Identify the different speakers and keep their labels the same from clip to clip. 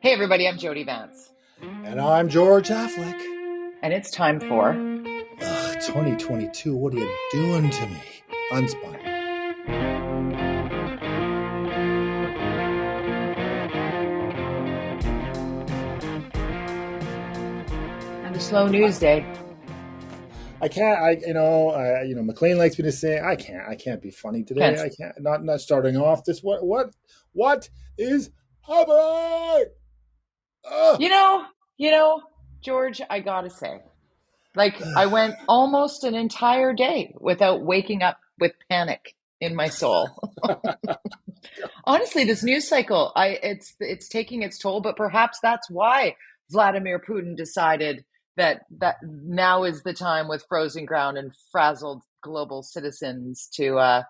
Speaker 1: Hey everybody, I'm Jody Vance.
Speaker 2: And I'm George-Affleck.
Speaker 1: And it's time for
Speaker 2: 2022, what are you doing to me? UnSpun.
Speaker 1: another slow news day.
Speaker 2: I can't, McLean likes me to say, I can't be funny today.
Speaker 1: Can't.
Speaker 2: I can't, not starting off this. What is happening?
Speaker 1: You know, George, I gotta say, I went almost an entire day without waking up with panic in my soul. Honestly, this news cycle, it's taking its toll, but perhaps that's why Vladimir Putin decided that now is the time with frozen ground and frazzled global citizens to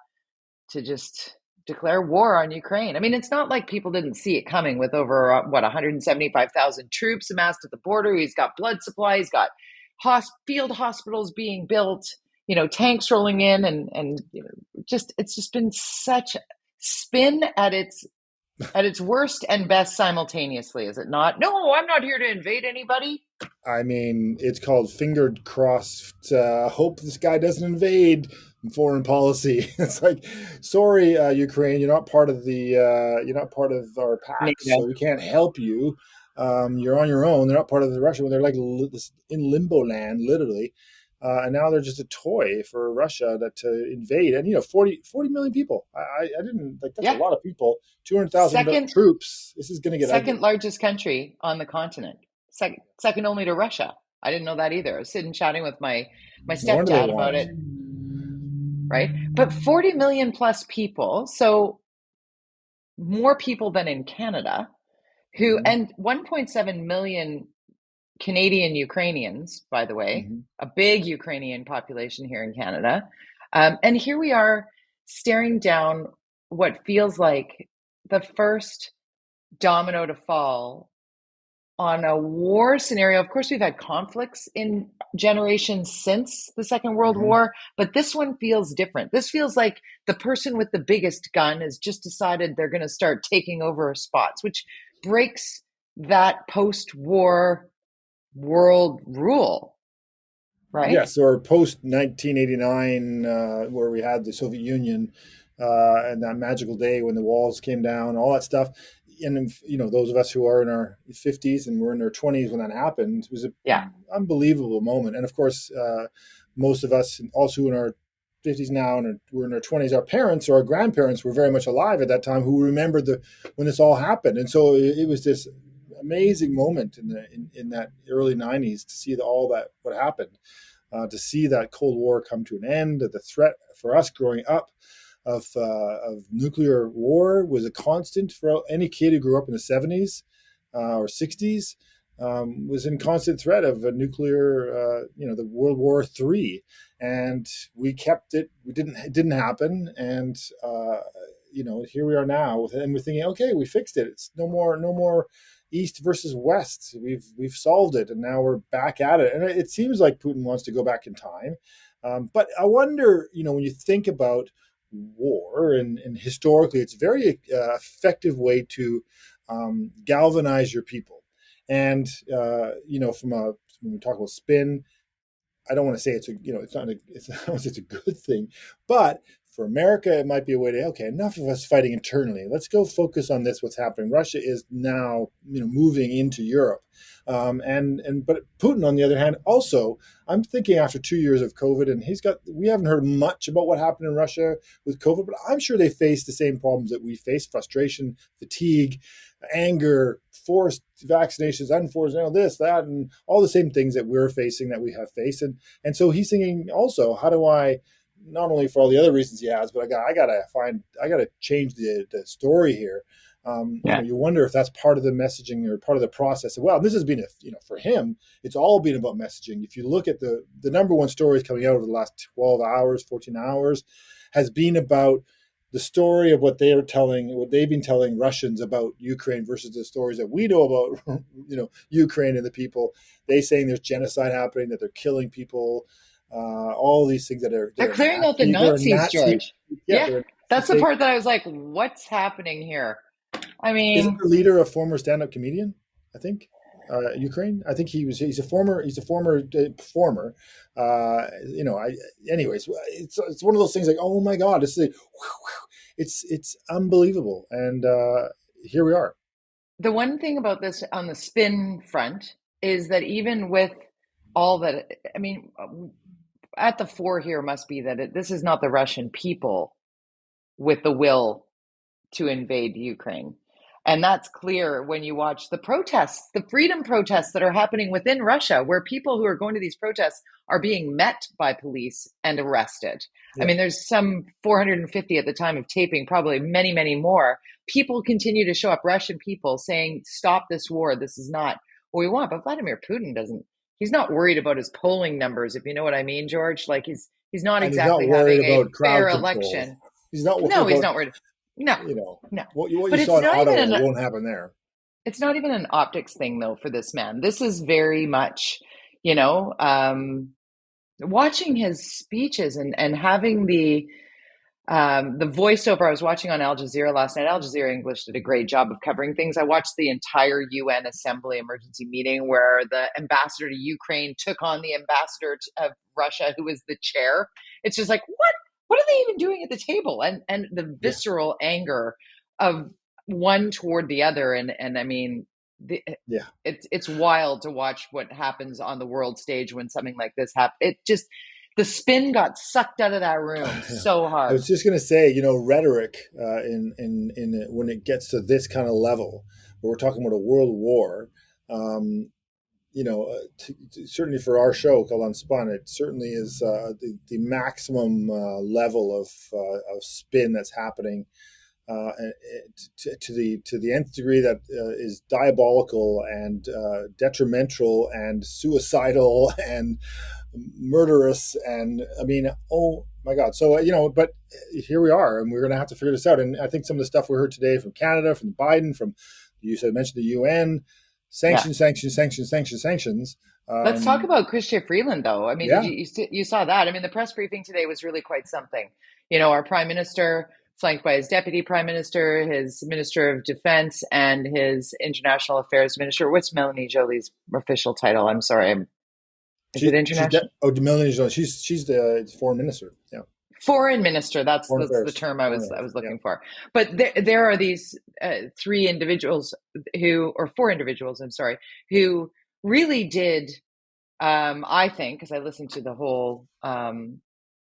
Speaker 1: just declare war on Ukraine. I mean, it's not like people didn't see it coming with over 175,000 troops amassed at the border. He's got blood supply. He's got field hospitals being built. Tanks rolling in, and it's just been such spin at its worst and best simultaneously, is it not? No, I'm not here to invade anybody.
Speaker 2: I mean, it's called fingered crossed. Hope this guy doesn't invade foreign policy. It's like, sorry, Ukraine, you're not part of you're not part of our pact, so we can't help you. You're on your own. They're not part of the Russia. They're like in limbo land, literally. And now they're just a toy for Russia to invade. And 40 million people. I didn't like that's a lot of people. 200,000 troops. This is going to get
Speaker 1: second
Speaker 2: ugly.
Speaker 1: Largest country on the continent. Second only to Russia. I didn't know that either. I was sitting chatting with my stepdad about it. Right? But 40 million plus people, so more people than in Canada, and 1.7 million Canadian Ukrainians, by the way, a big Ukrainian population here in Canada. And here we are staring down what feels like the first domino to fall on a war scenario. Of course, we've had conflicts in generations since the Second World War, but this one feels different. This feels like the person with the biggest gun has just decided they're going to start taking over spots, which breaks that post-war world rule, right?
Speaker 2: Yes, or post 1989, where we had the Soviet Union and that magical day when the walls came down, all that stuff. And those of us who are in our 50s and we're in our 20s when that happened, it was an unbelievable moment. And of course, most of us also in our 50s now and we're in our 20s, our parents or our grandparents were very much alive at that time who remembered when this all happened. And so it was this amazing moment in that early 90s to see what happened, to see that Cold War come to an end, that the threat for us growing up of nuclear war was a constant for any kid who grew up in the 70s or 60s, was in constant threat of a nuclear, the World War III, and we kept it. It didn't happen, and here we are now, and we're thinking, okay, we fixed it. It's no more East versus West. We've solved it, and now we're back at it. And it seems like Putin wants to go back in time, but I wonder, when you think about war, and historically, it's a very effective way to galvanize your people. And when we talk about spin, I don't want to say it's a good thing, but for America, it might be a way to, okay, enough of us fighting internally. Let's go focus on what's happening. Russia is now, moving into Europe. But Putin, on the other hand, also, I'm thinking after 2 years of COVID, and we haven't heard much about what happened in Russia with COVID, but I'm sure they face the same problems that we face: frustration, fatigue, anger, forced vaccinations, unforced, this, that, and all the same things that we're facing, that we have faced. And so he's thinking also, how do I, not only for all the other reasons he has, but I gotta change the story here. You wonder if that's part of the messaging or part of the process. Well, this has been for him, it's all been about messaging. If you look at the number one stories coming out over the last 12 hours, 14 hours, has been about the story of what they've been telling Russians about Ukraine versus the stories that we know about, Ukraine and the people. They saying there's genocide happening, that they're killing people. All these things
Speaker 1: they're clearing out the Nazis, George. Yeah, that's the part that I was like, what's happening here? I mean,
Speaker 2: isn't the leader a former stand-up comedian? I think. Ukraine. I think he's a former performer. Anyways, it's one of those things like, oh my God, it's unbelievable, and here we are.
Speaker 1: The one thing about this on the spin front is that even with all that, I mean, at the fore here must be that this is not the Russian people with the will to invade Ukraine. And that's clear when you watch the protests, the freedom protests that are happening within Russia, where people who are going to these protests are being met by police and arrested. I
Speaker 2: Yeah,
Speaker 1: mean, there's some 450 at the time of taping, probably many, many more. People continue to show up, Russian people saying, stop this war. This is not what we want. But Vladimir Putin doesn't, he's not worried about his polling numbers, if you know what I mean, George. Like he's not
Speaker 2: and he's not
Speaker 1: exactly
Speaker 2: worried
Speaker 1: having a
Speaker 2: about
Speaker 1: fair
Speaker 2: crowd control.
Speaker 1: election.
Speaker 2: He's not worried
Speaker 1: No, he's
Speaker 2: about
Speaker 1: not worried. No, no.
Speaker 2: what you
Speaker 1: But
Speaker 2: saw in Ottawa won't happen there.
Speaker 1: it's not even an optics thing though for this man. This is very much, you know, watching his speeches and having the voiceover. I was watching on Al Jazeera last night. Al Jazeera English did a great job of covering things. I watched the entire UN Assembly emergency meeting where the ambassador to Ukraine took on the ambassador of Russia, who was the chair. It's just like, what? What are they even doing at the table? And the
Speaker 2: Yeah,
Speaker 1: visceral anger of one toward the other. And I mean,
Speaker 2: yeah.
Speaker 1: it's wild to watch what happens on the world stage when something like this happens. It just the spin got sucked out of that room so
Speaker 2: I
Speaker 1: hard.
Speaker 2: was just going to say, rhetoric when it gets to this kind of level, where we're talking about a world war. Um, certainly for our show called UnSpun, it certainly is the maximum level of spin that's happening to the nth degree that is diabolical and detrimental and suicidal and murderous. And I mean, oh my God. So, but here we are, and we're going to have to figure this out. And I think some of the stuff we heard today from Canada, from Biden, from you said mentioned the UN,
Speaker 1: Yeah.
Speaker 2: sanctions, sanctions, sanctions, sanctions, sanctions.
Speaker 1: Let's talk about Chrystia Freeland, though. I mean, did
Speaker 2: Yeah,
Speaker 1: you saw that? I mean, the press briefing today was really quite something. You know, our prime minister, flanked by his deputy prime minister, his minister of defense, and his international affairs minister. What's Melanie Joly's official title? I'm sorry. Is it international?
Speaker 2: Melanie Jones. She's the foreign minister. Yeah,
Speaker 1: Foreign minister.
Speaker 2: foreign
Speaker 1: That's the
Speaker 2: affairs.
Speaker 1: term
Speaker 2: Foreign
Speaker 1: I
Speaker 2: affairs.
Speaker 1: was
Speaker 2: Yeah.
Speaker 1: looking for. But there are these three individuals or four individuals. I'm sorry, who really did. I think, because I listened to the whole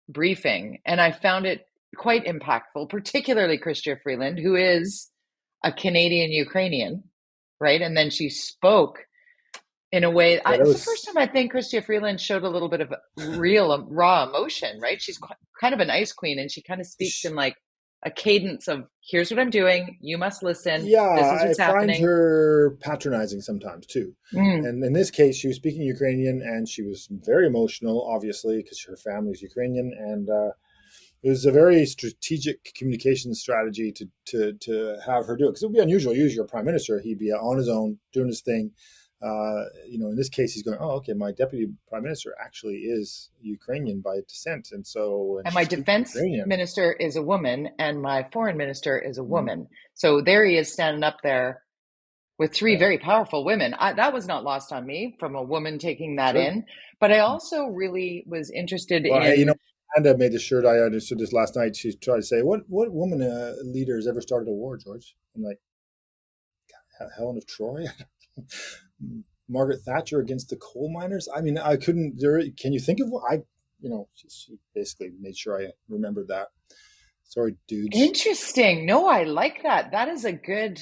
Speaker 1: briefing, and I found it quite impactful, particularly Chrystia Freeland, who is a Canadian Ukrainian, right? And then she spoke in a way.
Speaker 2: Yeah, that
Speaker 1: It's the first
Speaker 2: was.
Speaker 1: time I think Chrystia Freeland showed a little bit of real raw emotion, right? She's kind of an ice queen, and she kind of speaks in like a cadence of, here's what I'm doing, you must listen,
Speaker 2: Yeah,
Speaker 1: this is
Speaker 2: I
Speaker 1: what's
Speaker 2: find
Speaker 1: happening.
Speaker 2: her patronizing sometimes too.
Speaker 1: Mm.
Speaker 2: And in this case, she was speaking Ukrainian, and she was very emotional, obviously, because her family is Ukrainian, and it was a very strategic communication strategy to have her do it, because it would be unusual. Usually, your prime minister, he'd be on his own doing his thing. In this case, he's going, "Oh, okay, my deputy prime minister actually is Ukrainian by descent, and
Speaker 1: And my
Speaker 2: she speaks
Speaker 1: defense
Speaker 2: Ukrainian."
Speaker 1: minister is a woman, and my foreign minister is a
Speaker 2: Mm,
Speaker 1: woman. So there he is standing up there with three
Speaker 2: yeah,
Speaker 1: very powerful women. That was not lost on me from a woman taking that
Speaker 2: sure.
Speaker 1: in. But I also really was interested
Speaker 2: Well, hey,
Speaker 1: in,
Speaker 2: Amanda made this shirt. I understood this last night. She tried to say, "What woman leader has ever started a war, George?" I'm like, Helen of Troy, Margaret Thatcher against the coal miners. I mean, I couldn't. Can you think of what I? She basically made sure I remembered that. Sorry, dudes.
Speaker 1: interesting. No, I like that. That is a good,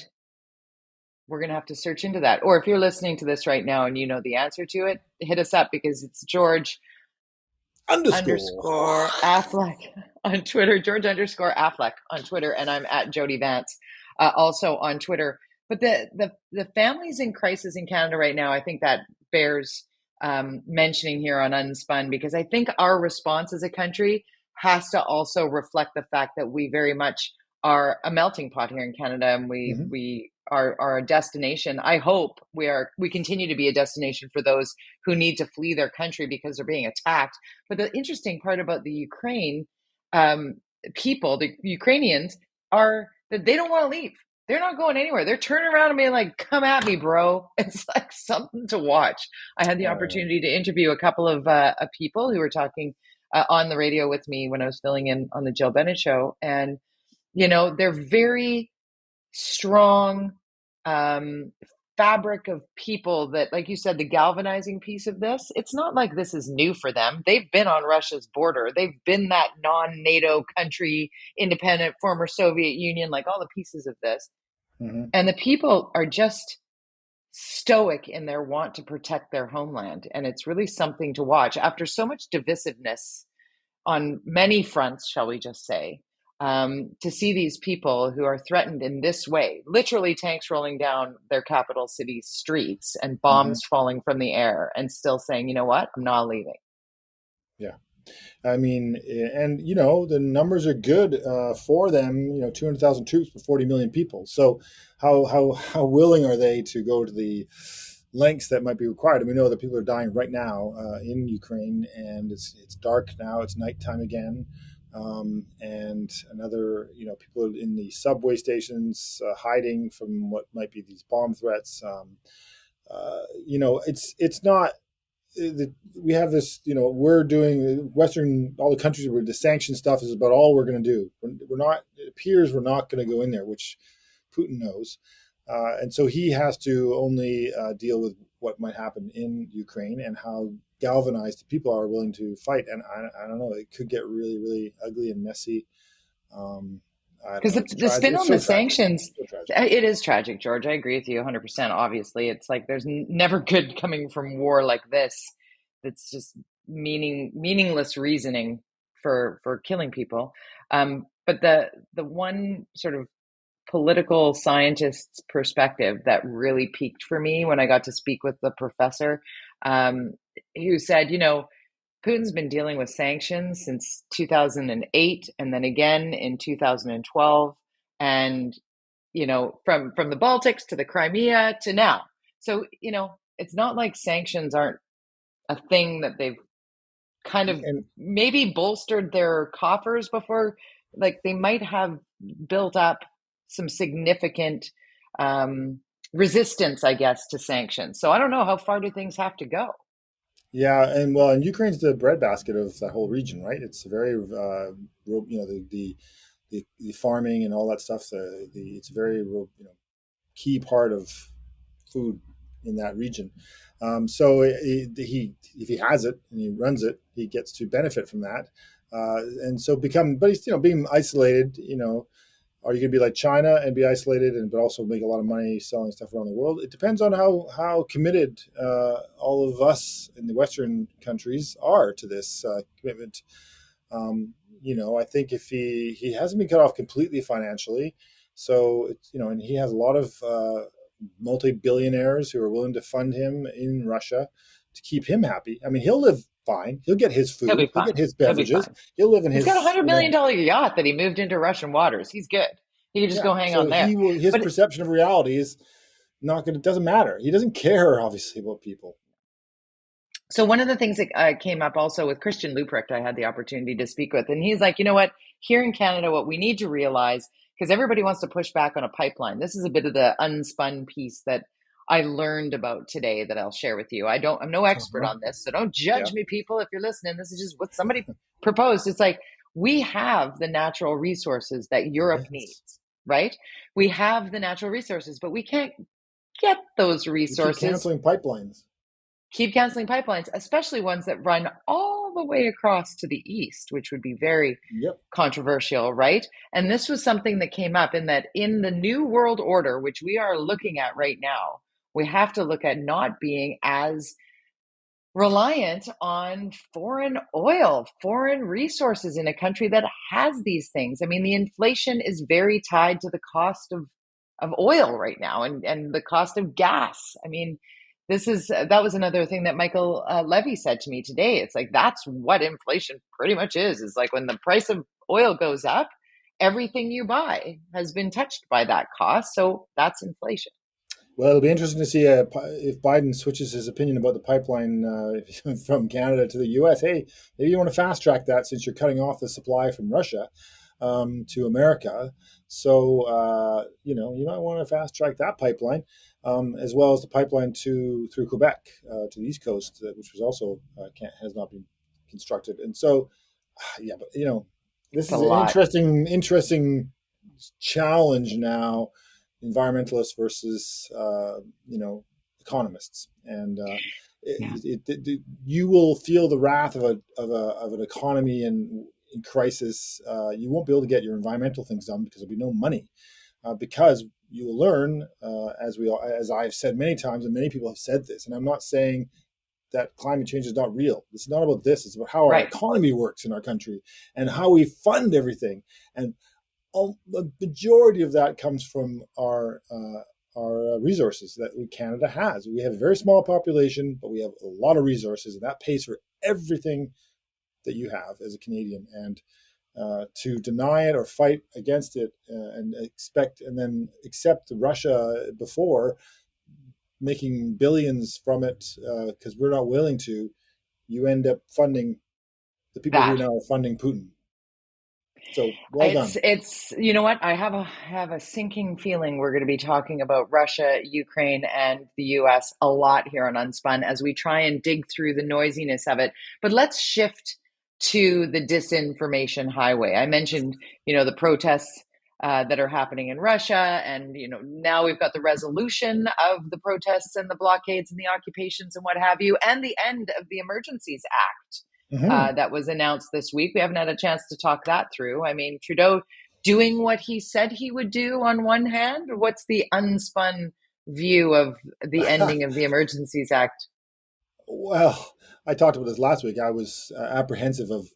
Speaker 1: we're going to have to search into that. Or if you're listening to this right now and you know the answer to it, hit us up because it's George
Speaker 2: Underscore.
Speaker 1: underscore Affleck on Twitter, George underscore Affleck on Twitter, and I'm at Jody Vance also on Twitter. But the families in crisis in Canada right now, I think that bears mentioning here on Unspun, because I think our response as a country has to also reflect the fact that we very much are a melting pot here in Canada, and
Speaker 2: Hmm.
Speaker 1: we are a destination. I hope we continue to be a destination for those who need to flee their country because they're being attacked. But the interesting part about the Ukraine um, people, the Ukrainians, are that they don't want to leave. They're not going anywhere. They're turning around and being like, come at me, bro. It's like something to watch. I had the
Speaker 2: Oh,
Speaker 1: opportunity to interview a couple of people who were talking on the radio with me when I was filling in on the Jill Bennett show. And, they're very strong um, fabric of people that, like you said, the galvanizing piece of this, it's not like this is new for them. They've been on Russia's border. They've been that non-NATO country, independent, former Soviet Union, like all the pieces of this.
Speaker 2: hmm.
Speaker 1: And the people are just stoic in their want to protect their homeland. And it's really something to watch after so much divisiveness on many fronts, shall we just say, to see these people who are threatened in this way, literally tanks rolling down their capital city's streets and
Speaker 2: Hmm.
Speaker 1: bombs falling from the air, and still saying, you know what, I'm not leaving.
Speaker 2: Yeah. I mean, and the numbers are good for them. 200,000 troops for 40 million people. So, how willing are they to go to the lengths that might be required? And we know that people are dying right now in Ukraine, and it's dark now. It's nighttime again, and another people in the subway stations hiding from what might be these bomb threats. It's not we have this, we're doing Western, all the countries where the sanction stuff is about all we're going to do. We're not, it appears we're not going to go in there, which Putin knows. And so he has to only deal with what might happen in Ukraine and how galvanized the people are willing to fight. And I don't know, it could get really, really ugly and messy. Um, I don't
Speaker 1: Because
Speaker 2: know. It's
Speaker 1: the
Speaker 2: tragic.
Speaker 1: spin
Speaker 2: It's
Speaker 1: on
Speaker 2: so
Speaker 1: the
Speaker 2: tragic.
Speaker 1: sanctions,
Speaker 2: So tragic.
Speaker 1: it is tragic, George. I agree with you 100%. Obviously, it's like there's never good coming from war like this. That's just meaningless reasoning for killing people. But the one sort of political scientist's perspective that really peaked for me when I got to speak with the professor, um, who said, Putin's been dealing with sanctions since 2008 and then again in 2012, and from the Baltics to the Crimea to now. So, it's not like sanctions aren't a thing that they've kind of
Speaker 2: And
Speaker 1: maybe bolstered their coffers before. Like they might have built up some significant um, resistance, I guess, to sanctions. So I don't know, how far do things have to go?
Speaker 2: yeah, and well, and Ukraine's the breadbasket of that whole region, right? It's a very, the farming and all that stuff. It's a very, key part of food in that region. So he, if he has it and he runs it, he gets to benefit from that. And so but he's, being isolated. Are you going to be like China and be isolated and but also make a lot of money selling stuff around the world? It depends on how committed all of us in the Western countries are to this commitment. I think if he hasn't been cut off completely financially, so it's, and he has a lot of multi-billionaires who are willing to fund him in Russia to keep him happy. I mean, he'll live fine. He'll get his
Speaker 1: He'll be
Speaker 2: food. He'll get
Speaker 1: fine.
Speaker 2: his
Speaker 1: He'll be
Speaker 2: beverages.
Speaker 1: fine.
Speaker 2: He'll live in
Speaker 1: He's got a
Speaker 2: his,
Speaker 1: $100 million yacht that he moved into Russian waters. He's good. He can just
Speaker 2: yeah.
Speaker 1: go hang
Speaker 2: So
Speaker 1: on there.
Speaker 2: he will. His
Speaker 1: But
Speaker 2: perception of reality is not going. It doesn't matter. He doesn't care, obviously, about people.
Speaker 1: so one of the things that came up also with Christian Leuprecht, I had the opportunity to speak with, and he's like, you know what? Here in Canada, what we need to realize, because everybody wants to push back on a pipeline. This is a bit of the unspun piece that I learned about today that I'll share with you. I'm no expert
Speaker 2: Uh-huh.
Speaker 1: on this, so don't
Speaker 2: Yeah.
Speaker 1: judge me, people, if you're listening. This is just what somebody proposed. It's like we have the natural resources that Europe
Speaker 2: Yes.
Speaker 1: needs, right? We have the natural resources, but we can't get those
Speaker 2: We keep
Speaker 1: resources.
Speaker 2: canceling pipelines.
Speaker 1: Keep canceling pipelines, especially ones that run all the way across to the east, which would be very
Speaker 2: Yep.
Speaker 1: controversial, right? And this was something that came up in that in the new world order, which we are looking at right now, we have to look at not being as reliant on foreign oil, foreign resources in a country that has these things. I mean, the inflation is very tied to the cost of oil right now and the cost of gas. I mean, that was another thing that Michael Levy said to me today. It's like that's what inflation pretty much is like when the price of oil goes up, everything you buy has been touched by that cost. So that's inflation.
Speaker 2: Well, it'll be interesting to see if Biden switches his opinion about the pipeline from Canada to the U.S. Hey, maybe you want to fast track that since you're cutting off the supply from Russia. to America. So, you might want to fast track that pipeline, as well as the pipeline through Quebec to the East Coast, which was also has not been constructed. And so, yeah, but this
Speaker 1: It's a
Speaker 2: is an
Speaker 1: lot.
Speaker 2: interesting challenge now, environmentalists versus economists, and
Speaker 1: Yeah.
Speaker 2: you will feel the wrath of an economy in crisis. You won't be able to get your environmental things done because there'll be no money. Because you will learn, as I've said many times, and many people have said this, and I'm not saying that climate change is not real. It's not about this. It's about how our
Speaker 1: Right.
Speaker 2: economy works in our country and how we fund everything. And the majority of that comes from our resources that Canada has. We have a very small population, but we have a lot of resources, and that pays for everything that you have as a Canadian. And to deny it or fight against it and then accept Russia before making billions from it because we're not willing to, you end up funding the people who
Speaker 1: That.
Speaker 2: now are funding Putin. So well
Speaker 1: It's
Speaker 2: done.
Speaker 1: it's you know what? I have a sinking feeling we're going to be talking about Russia, Ukraine, and the US a lot here on Unspun as we try and dig through the noisiness of it. But let's shift to the disinformation highway. I mentioned, the protests that are happening in Russia, and now we've got the resolution of the protests and the blockades and the occupations and what have you, and the end of the Emergencies Act
Speaker 2: Mm-hmm.
Speaker 1: that was announced this week. We haven't had a chance to talk that through. I mean, Trudeau doing what he said he would do on one hand. What's the unspun view of the ending of the Emergencies Act?
Speaker 2: Well, I talked about this last week. I was apprehensive of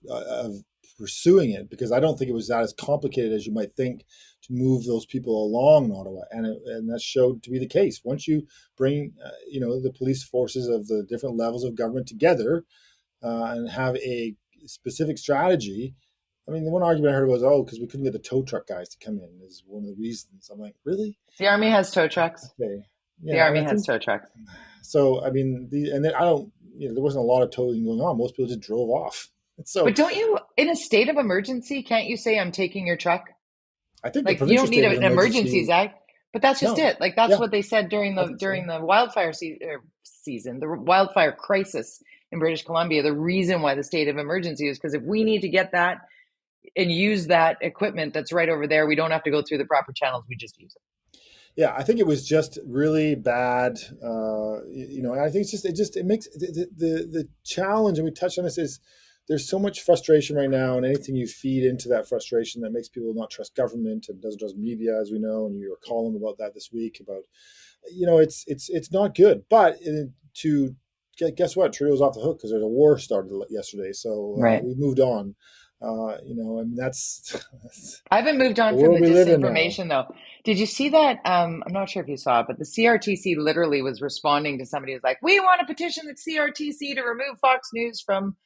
Speaker 2: pursuing it because I don't think it was that as complicated as you might think to move those people along in Ottawa, and that showed to be the case. Once you bring, the police forces of the different levels of government together and have a specific strategy. I mean, the one argument I heard was, "Oh, because we couldn't get the tow truck guys to come in," is one of the reasons. I'm like, really?
Speaker 1: The Army has tow trucks.
Speaker 2: Okay,
Speaker 1: The
Speaker 2: yeah, and
Speaker 1: Army
Speaker 2: I
Speaker 1: has
Speaker 2: think
Speaker 1: tow trucks.
Speaker 2: so. I mean, and then I don't, there wasn't a lot of towing going on. Most people just drove off. So
Speaker 1: But don't you, in a state of emergency, can't you say, I'm taking your truck?
Speaker 2: I think the
Speaker 1: Like, you
Speaker 2: provincial
Speaker 1: don't need
Speaker 2: state of
Speaker 1: an Emergencies
Speaker 2: emergency.
Speaker 1: Act, but that's just
Speaker 2: No,
Speaker 1: it. Like, that's
Speaker 2: yeah,
Speaker 1: what they said
Speaker 2: I think so.
Speaker 1: during the wildfire season, the wildfire crisis in British Columbia. The reason why the state of emergency is because if we need to get that and use that equipment that's right over there, we don't have to go through the proper channels. We just use it.
Speaker 2: Yeah, I think it was just really bad. And I think it makes the challenge, and we touched on this, is there's so much frustration right now, and anything you feed into that frustration that makes people not trust government and doesn't trust media, as we know, and you were calling about that this week about, it's not good. But to guess what, Trudeau's off the hook because there's a war started yesterday, so
Speaker 1: Right.
Speaker 2: we moved on. I mean that's
Speaker 1: I haven't moved
Speaker 2: the
Speaker 1: on from
Speaker 2: world
Speaker 1: the
Speaker 2: we live in now.
Speaker 1: disinformation though. Did you see that? I'm not sure if you saw it, but the CRTC literally was responding to somebody who's like, "We want to petition the CRTC to remove Fox News from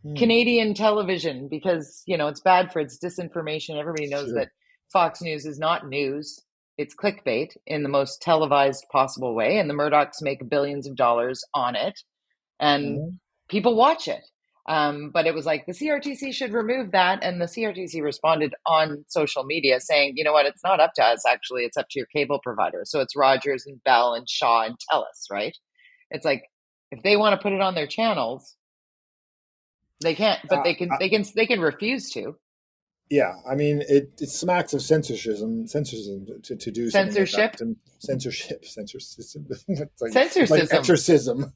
Speaker 2: Hmm.
Speaker 1: Canadian television because, it's bad for its disinformation." Everybody knows that
Speaker 2: Sure.
Speaker 1: Fox News is not news. It's clickbait in the most televised possible way, and the Murdochs make billions of dollars on it, and
Speaker 2: Mhm.
Speaker 1: people watch it. But it was like the CRTC should remove that, and the CRTC responded on social media saying, "You know what? It's not up to us. Actually, it's up to your cable provider. So it's Rogers and Bell and Shaw and TELUS, right? It's like if they want to put it on their channels, they can't, but
Speaker 2: Uh,
Speaker 1: they can refuse to.
Speaker 2: yeah, I mean, it smacks of censorship to do something like that.
Speaker 1: Censorship,
Speaker 2: Censorship. It's like
Speaker 1: censorship.
Speaker 2: exorcism.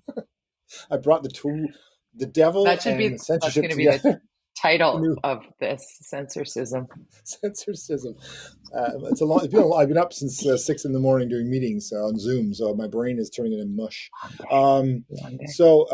Speaker 2: I brought the devil and
Speaker 1: That's
Speaker 2: censorship
Speaker 1: going to be the
Speaker 2: together. The
Speaker 1: title
Speaker 2: new
Speaker 1: of this censorship.
Speaker 2: censorship. It's a long. I've been up since 6 in the morning doing meetings on Zoom, so my brain is turning into mush.
Speaker 1: One day,
Speaker 2: Um,
Speaker 1: one day.
Speaker 2: so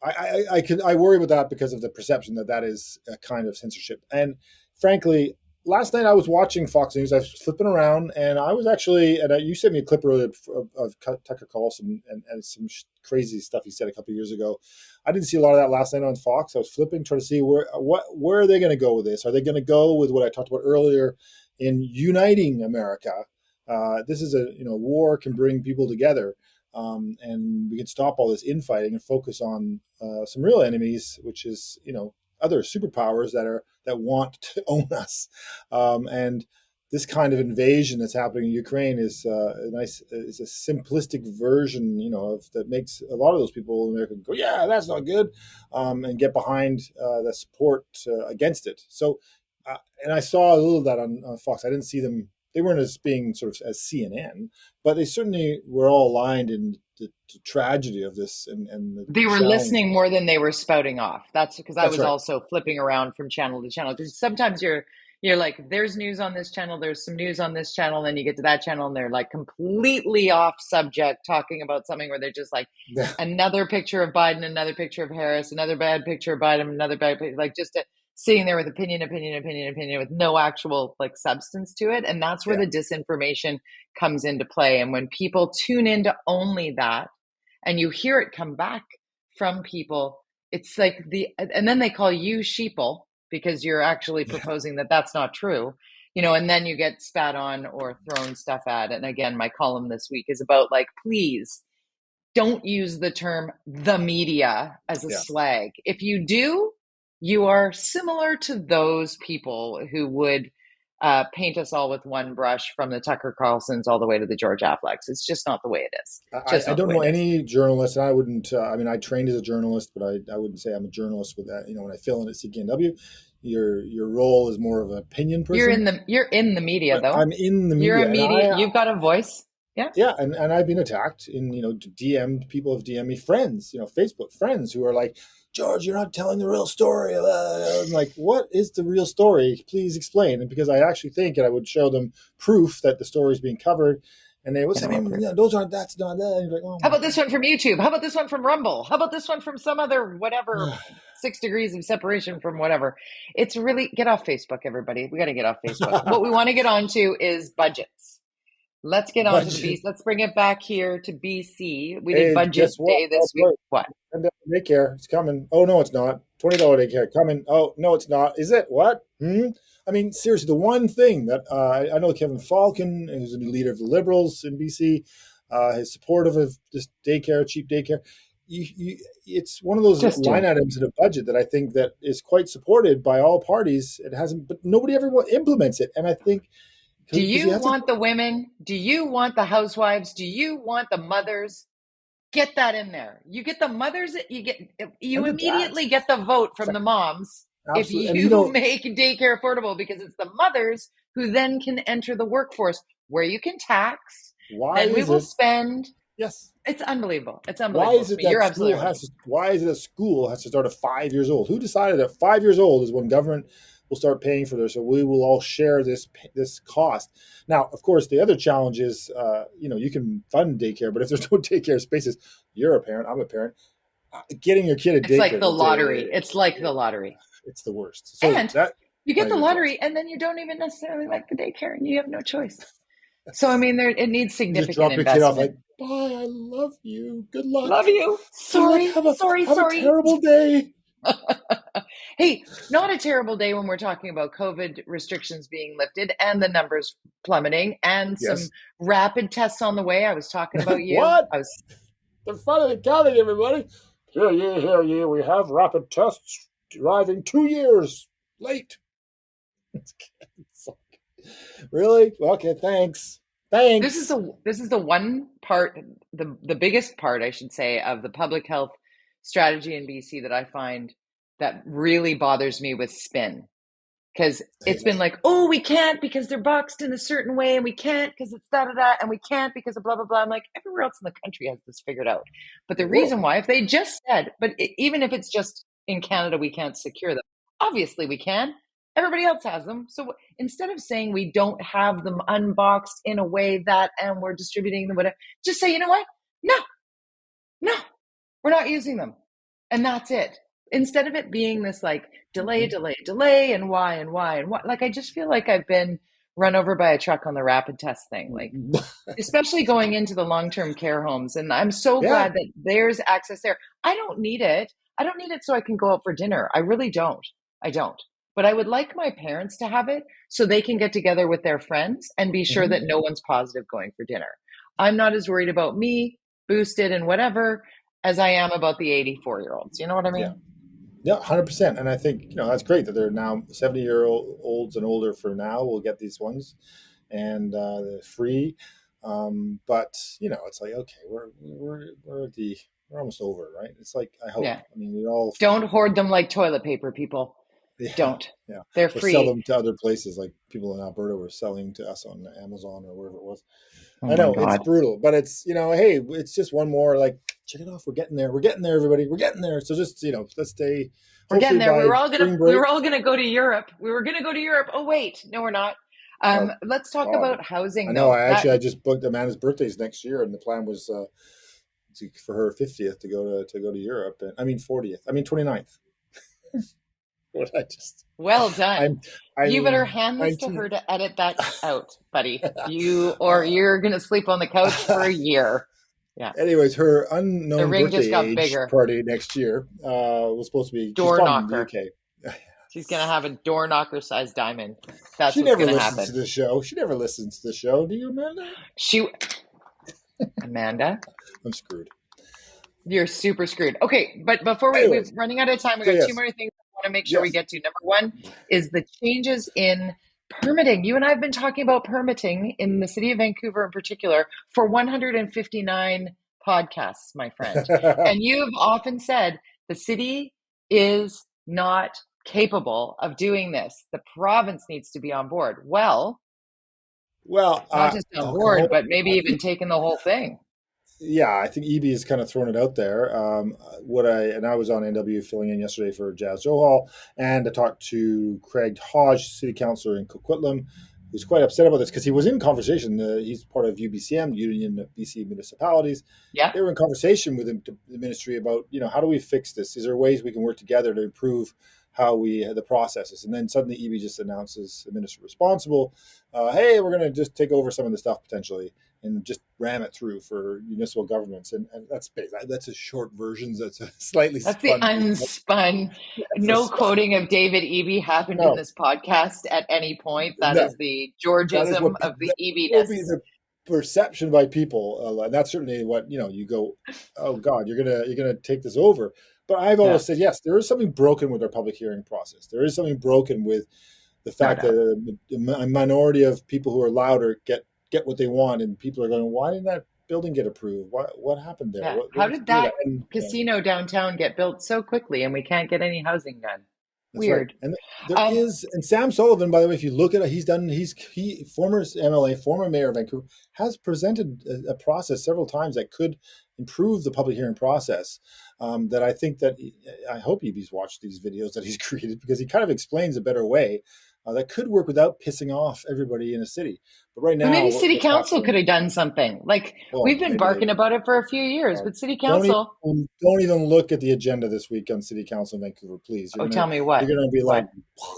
Speaker 2: I worry about that because of the perception that is a kind of censorship. And frankly, last night I was watching Fox News. I was flipping around, and I was actually, and you sent me a clip earlier of Tucker Carlson and some crazy stuff he said a couple of years ago. I didn't see a lot of that last night on Fox. I was flipping, trying to see where are they going to go with this? Are they going to go with what I talked about earlier in uniting America? This is war can bring people together. And we can stop all this infighting and focus on some real enemies, which is other superpowers that want to own us, and this kind of invasion that's happening in Ukraine is is a simplistic version, of that makes a lot of those people in America go, yeah, that's not good, and get behind the support against it. So, and I saw a little of that on Fox. I didn't see them; they weren't as being sort of as CNN, but they certainly were all aligned in the tragedy of this and
Speaker 1: They
Speaker 2: the
Speaker 1: were
Speaker 2: challenge.
Speaker 1: listening more than they were spouting off. That's because I
Speaker 2: That's
Speaker 1: was
Speaker 2: right.
Speaker 1: also flipping around from channel to channel. Because sometimes you're like, there's news on this channel, there's some news on this channel, then you get to that channel and they're like completely off subject, talking about something where they're just like
Speaker 2: Yeah,
Speaker 1: another picture of Biden, another picture of Harris, another bad picture of Biden, another bad picture, like just sitting there with opinion with no actual like substance to it. And that's where
Speaker 2: yeah,
Speaker 1: the disinformation comes into play. And when people tune into only that, and you hear it come back from people, it's like and then they call you sheeple because you're actually
Speaker 2: yeah.
Speaker 1: proposing that that's not true, and then you get spat on or thrown stuff at. And again, my column this week is about like, please don't use the term the media as a
Speaker 2: Yeah.
Speaker 1: slag. If you do, you are similar to those people who would paint us all with one brush, from the Tucker Carlsons all the way to the George-Afflecks. It's just not the way it is. Just
Speaker 2: I
Speaker 1: not the
Speaker 2: don't
Speaker 1: way
Speaker 2: know
Speaker 1: it is.
Speaker 2: any journalist, and I wouldn't. I mean, I trained as a journalist, but I wouldn't say I'm a journalist with that. When I fill in at CKNW, your role is more of an opinion person,
Speaker 1: You're in the media
Speaker 2: but
Speaker 1: though.
Speaker 2: I'm in the
Speaker 1: You're a
Speaker 2: media, and
Speaker 1: media. You've got a voice. Yeah.
Speaker 2: yeah, and I've been attacked in, DM'd, people have DM'd me, friends, Facebook friends who are like, George, you're not telling the real story. I'm like, what is the real story? Please explain. And because I actually think, and I would show them proof that the story is being covered, and they would
Speaker 1: Get
Speaker 2: say,
Speaker 1: more proof.
Speaker 2: that's not that. And you're like, oh
Speaker 1: How
Speaker 2: my
Speaker 1: about this one from YouTube? How about this one from Rumble? How about this one from some other whatever
Speaker 2: God.
Speaker 1: 6 degrees of separation from whatever? It's really, get off Facebook, everybody. We got to get off Facebook. What we want to get onto is budgets. Let's get on to the
Speaker 2: Budget.
Speaker 1: BC. Let's bring it back here to BC. We did
Speaker 2: Hey,
Speaker 1: budget
Speaker 2: guess what?
Speaker 1: day
Speaker 2: Oh,
Speaker 1: this week.
Speaker 2: boy.
Speaker 1: What?
Speaker 2: Daycare. It's coming. Oh, no, it's not. $20 daycare coming. Oh, no, it's not. Is it? What? I mean, seriously, the one thing that I know Kevin Falcon, who's the leader of the Liberals in BC, is supportive of this daycare, cheap daycare. It's one of those
Speaker 1: Just do
Speaker 2: line
Speaker 1: it.
Speaker 2: items in a budget that I think that is quite supported by all parties. It hasn't, but nobody ever implements it. And I think
Speaker 1: Do
Speaker 2: because
Speaker 1: you
Speaker 2: you have to
Speaker 1: want the women? Do you want the housewives? Do you want the mothers? Get that in there. You get the mothers, you
Speaker 2: and the dads.
Speaker 1: immediately get the vote from the moms if
Speaker 2: Absolutely. And
Speaker 1: you make daycare affordable, because it's the mothers who then can enter the workforce where you can tax,
Speaker 2: why
Speaker 1: then we
Speaker 2: is
Speaker 1: will
Speaker 2: it?
Speaker 1: spend.
Speaker 2: Yes.
Speaker 1: It's unbelievable. It's
Speaker 2: Why
Speaker 1: unbelievable
Speaker 2: is
Speaker 1: to
Speaker 2: it
Speaker 1: me. You're
Speaker 2: that
Speaker 1: absolutely right.
Speaker 2: why is it that school has to start at 5 years old? Who decided that 5 years old is when government will start paying for this? So we will all share this cost. Now, of course, the other challenge is, you can fund daycare, but if there's no daycare spaces, you're a parent, I'm a parent, getting your kid a
Speaker 1: It's like
Speaker 2: daycare,
Speaker 1: the lottery. It's like the lottery.
Speaker 2: it's the worst. So
Speaker 1: And
Speaker 2: that
Speaker 1: you
Speaker 2: I
Speaker 1: get the
Speaker 2: agree, George.
Speaker 1: lottery and then you don't even necessarily like the daycare and you have no choice. So, I mean, it needs
Speaker 2: You just
Speaker 1: significant
Speaker 2: drop your kid off
Speaker 1: investment.
Speaker 2: like, bye, I love you. Good luck.
Speaker 1: Love you.
Speaker 2: Good luck.
Speaker 1: Sorry, sorry,
Speaker 2: Have a
Speaker 1: sorry.
Speaker 2: terrible day.
Speaker 1: Hey, not a terrible day when we're talking about COVID restrictions being lifted and the numbers plummeting and some
Speaker 2: Yes.
Speaker 1: rapid tests on the way. I was talking about you.
Speaker 2: What?
Speaker 1: I was
Speaker 2: They're finally counting, everybody. Hear ye. We have rapid tests arriving 2 years late. Really? Okay, thanks. Thanks.
Speaker 1: this is the one part, the biggest part, I should say, of the public health strategy in BC that I find that really bothers me with spin. Because it's been like, oh, we can't because they're boxed in a certain way, and we can't because it's da da da, and we can't because of blah blah blah. I'm like, everywhere else in the country has this figured out. But
Speaker 2: They
Speaker 1: the
Speaker 2: will.
Speaker 1: reason why, if they just said, even if it's just in Canada, we can't secure them. Obviously, we can. Everybody else has them. So instead of saying we don't have them unboxed in a way that, and we're distributing them, whatever, just say, you know what? No, no, we're not using them. And that's it. Instead of it being this like delay, and why. Like, I just feel like I've been run over by a truck on the rapid test thing. Like, especially going into the long-term care homes. And I'm so
Speaker 2: Yeah.
Speaker 1: glad that there's access there. I don't need it. I don't need it so I can go out for dinner. I really don't. I don't. But I would like my parents to have it so they can get together with their friends and be sure
Speaker 2: Mhm.
Speaker 1: that no one's positive going for dinner. I'm not as worried about me, boosted and whatever, as I am about the 84-year-olds. You know what I
Speaker 2: Yeah.
Speaker 1: mean?
Speaker 2: Yeah, 100%. And I think, that's great that they're now 70-year-olds and older for now will get these ones, and they're free. But it's like, okay, we're at we're almost over, right? It's like, I hope.
Speaker 1: Yeah.
Speaker 2: I mean, we all,
Speaker 1: Don't hoard them like toilet paper, people.
Speaker 2: yeah,
Speaker 1: Don't.
Speaker 2: yeah,
Speaker 1: They're
Speaker 2: or sell
Speaker 1: free.
Speaker 2: them to other places, like people in Alberta were selling to us on Amazon or wherever it was.
Speaker 1: Oh
Speaker 2: I
Speaker 1: my
Speaker 2: know it's
Speaker 1: God.
Speaker 2: brutal, but it's, hey, it's just one more, like, check it off. We're getting there. We're getting there, everybody. We're getting there. So just, let's stay,
Speaker 1: We're getting
Speaker 2: hopefully
Speaker 1: there.
Speaker 2: by spring
Speaker 1: We
Speaker 2: break.
Speaker 1: were all gonna go to Europe. We were gonna go to Europe. Oh wait, no, we're not.
Speaker 2: Oh
Speaker 1: Let's talk
Speaker 2: God.
Speaker 1: about housing
Speaker 2: I know.
Speaker 1: though. That
Speaker 2: I just booked Amanda's birthdays next year, and the plan was for her 50th to go to Europe. And I mean 40th. I mean 29th. What I just
Speaker 1: well done.
Speaker 2: I'm I
Speaker 1: You better
Speaker 2: mean
Speaker 1: hand this to
Speaker 2: 19.
Speaker 1: her to edit that out, buddy. Or you're gonna sleep on the couch for a year. Yeah.
Speaker 2: Anyways, her
Speaker 1: The
Speaker 2: unknown
Speaker 1: ring
Speaker 2: birthday
Speaker 1: just got
Speaker 2: age
Speaker 1: bigger.
Speaker 2: party next year was supposed to be. She's
Speaker 1: Door
Speaker 2: from the
Speaker 1: knocker.
Speaker 2: UK.
Speaker 1: She's gonna have a door knocker sized diamond. That's
Speaker 2: She
Speaker 1: what's
Speaker 2: never
Speaker 1: gonna
Speaker 2: listens to
Speaker 1: happen.
Speaker 2: the show. She never listens to the show. Do you, Amanda?
Speaker 1: She Amanda,
Speaker 2: I'm screwed.
Speaker 1: you're super screwed. Okay, but before we're
Speaker 2: Anyways,
Speaker 1: running out of time, we
Speaker 2: so
Speaker 1: got two
Speaker 2: yes,
Speaker 1: more things I want to make sure we
Speaker 2: yes.
Speaker 1: get to. Number one is the changes in permitting. You and I have been talking about permitting in the city of Vancouver in particular for 159 podcasts, my friend. And you've often said the city is not capable of doing this. The province needs to be on board. Well,
Speaker 2: Well,
Speaker 1: not just on board, but maybe even taking the whole thing.
Speaker 2: yeah, I think EB has kind of thrown it out there. I was on NW filling in yesterday for Jazz Johal, and I talked to Craig Hodge, city councillor in Coquitlam, who's quite upset about this because he was in conversation. He's part of UBCM, Union of BC Municipalities.
Speaker 1: Yeah.
Speaker 2: They were in conversation with him, the ministry, about how do we fix this? Is there ways we can work together to improve how the processes? And then suddenly EB just announces, the minister responsible, hey, we're going to just take over some of the stuff potentially and just ram it through for municipal governments. And that's a short version. That's a slightly
Speaker 1: That's the
Speaker 2: spun version.
Speaker 1: unspun.
Speaker 2: That's a
Speaker 1: No
Speaker 2: spun.
Speaker 1: quoting of David Eby happened in
Speaker 2: No,
Speaker 1: this podcast at any point. That
Speaker 2: no.
Speaker 1: is the
Speaker 2: That is
Speaker 1: Georgism
Speaker 2: what
Speaker 1: of the
Speaker 2: that will be
Speaker 1: Ebiness.
Speaker 2: the perception by people, and that's certainly what you go. Oh God, you're gonna take this over. But I've
Speaker 1: Yeah,
Speaker 2: always said yes. There is something broken with our public hearing process. There is something broken with the
Speaker 1: no
Speaker 2: fact that
Speaker 1: doubt.
Speaker 2: a minority of people who are louder get what they want, and people are going, "Why didn't that building get approved? What happened there?
Speaker 1: Yeah.
Speaker 2: What
Speaker 1: How
Speaker 2: was
Speaker 1: did
Speaker 2: the deal?"
Speaker 1: that
Speaker 2: And
Speaker 1: casino downtown get built so quickly and we can't get any housing done?
Speaker 2: that's right.
Speaker 1: Weird.
Speaker 2: And there
Speaker 1: Um,
Speaker 2: is, and Sam Sullivan, by the way, if you look at it, he former MLA, former mayor of Vancouver, has presented a process several times that could improve the public hearing process. That I think that I hope EB's watched these videos that he's created, because he kind of explains a better way that could work without pissing off everybody in a city. But right
Speaker 1: but
Speaker 2: now,
Speaker 1: maybe city
Speaker 2: what's
Speaker 1: council could
Speaker 2: happening?
Speaker 1: have done something. Like
Speaker 2: Well,
Speaker 1: we've been
Speaker 2: maybe they
Speaker 1: barking about it for a few years,
Speaker 2: uh,
Speaker 1: but city council,
Speaker 2: don't even look at the agenda this week on City Council in Vancouver, please.
Speaker 1: oh, tell me what?
Speaker 2: You're gonna be like,
Speaker 1: What?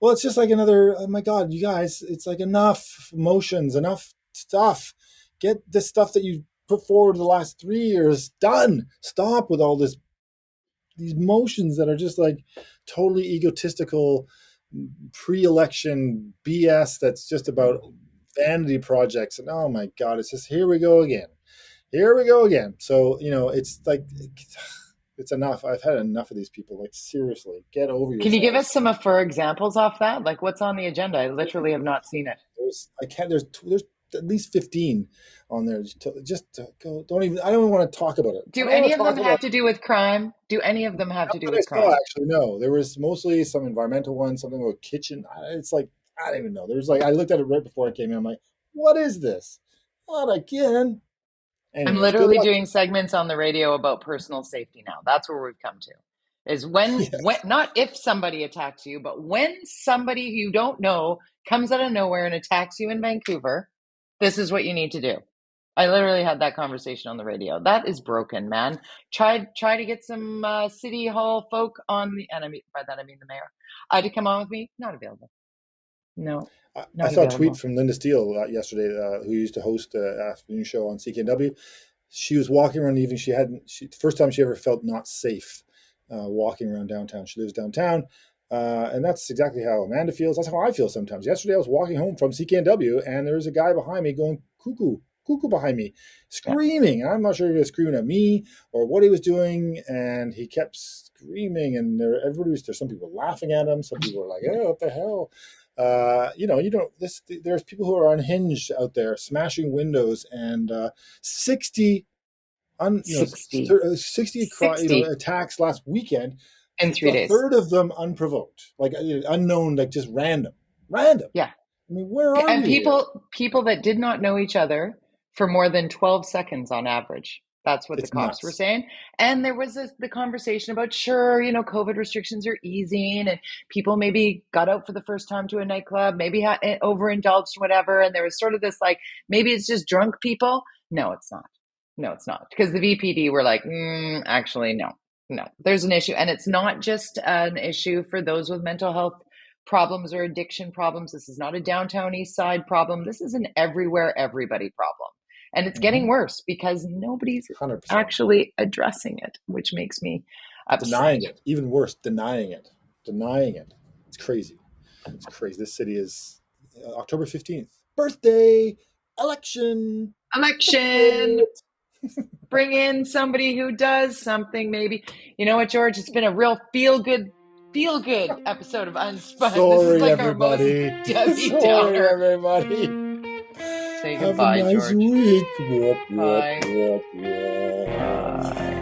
Speaker 2: well, it's just like another. Oh my God, you guys! It's like enough motions, enough stuff. Get the stuff that you put forward the last 3 years done. Stop with all these motions that are just like totally egotistical pre-election BS. That's just about vanity projects. And oh my God, it's just here we go again. Here we go again. So it's like it's enough. I've had enough of these people. Like, seriously, get over
Speaker 1: Can you give us
Speaker 2: yourselves.
Speaker 1: some for examples off that? Like what's on the agenda? I literally have not seen it.
Speaker 2: There's at least 15 on there. Just go. Don't even. I don't even want to talk about it. I
Speaker 1: Do
Speaker 2: don't want
Speaker 1: any
Speaker 2: to
Speaker 1: of them
Speaker 2: talk about
Speaker 1: have
Speaker 2: it.
Speaker 1: to do with crime? Do any of them have
Speaker 2: Not
Speaker 1: to do
Speaker 2: that I
Speaker 1: with
Speaker 2: saw,
Speaker 1: crime?
Speaker 2: actually. No, there was mostly some environmental ones, something about kitchen. It's like, I don't even know. There was like, I looked at it right before I came in. I'm like, what is this? Not again.
Speaker 1: I'm
Speaker 2: Anyways, good
Speaker 1: literally
Speaker 2: luck.
Speaker 1: doing segments on the radio about personal safety now. That's where we've come to. Is when
Speaker 2: Yes.
Speaker 1: not if somebody attacks you, but when somebody you don't know comes out of nowhere and attacks you in Vancouver, this is what you need to do. I literally had that conversation on the radio. That is broken, man. Try to get some city hall folk on the, and I mean by that I mean the mayor, to come on with me. Not available. No,
Speaker 2: I
Speaker 1: not
Speaker 2: saw a tweet
Speaker 1: available.
Speaker 2: from Linda Steele yesterday, who used to host the afternoon show on CKNW. She was walking around the evening. First time she ever felt not safe walking around downtown. She lives downtown. And that's exactly how Amanda feels. That's how I feel sometimes. Yesterday, I was walking home from CKNW, and there was a guy behind me going cuckoo. cuckoo behind me, screaming. I'm not sure if he was screaming at me or what he was doing, and he kept screaming. And there's some people laughing at him. Some people are like, "Oh, what the hell." You don't. There's people who are unhinged out there, smashing windows, and 60
Speaker 1: 60.
Speaker 2: 60
Speaker 1: 60
Speaker 2: attacks last weekend.
Speaker 1: in 3
Speaker 2: A
Speaker 1: days.
Speaker 2: third of them unprovoked, like unknown, like just random.
Speaker 1: Yeah.
Speaker 2: I mean, where are
Speaker 1: And
Speaker 2: we here?
Speaker 1: people that did not know each other for more than 12 seconds on average. That's what the
Speaker 2: It's
Speaker 1: cops were
Speaker 2: nuts.
Speaker 1: saying. And there was the conversation about, sure, COVID restrictions are easing and people maybe got out for the first time to a nightclub, maybe overindulged, whatever. And there was sort of this like, maybe it's just drunk people. No, it's not. No, it's not. Because the VPD were like, actually, no, no, there's an issue. And it's not just an issue for those with mental health problems or addiction problems. This is not a downtown east side problem. This is an everywhere, everybody problem. And it's getting worse because nobody's
Speaker 2: 100%.
Speaker 1: actually addressing it, which makes me upset.
Speaker 2: Denying it. Even worse, denying it. It's crazy. It's crazy. This city is October 15th. Birthday, election.
Speaker 1: Bring in somebody who does something, maybe. You know what, George? It's been a real feel good episode of UnSpun.
Speaker 2: Sorry,
Speaker 1: this is like
Speaker 2: everybody.
Speaker 1: Our most Debbie
Speaker 2: Sorry,
Speaker 1: Downer.
Speaker 2: everybody.
Speaker 1: Say
Speaker 2: Have
Speaker 1: goodbye,
Speaker 2: a nice
Speaker 1: George.
Speaker 2: week. Whoop, whoop,
Speaker 1: Bye.
Speaker 2: whoop, whoop.
Speaker 1: Bye.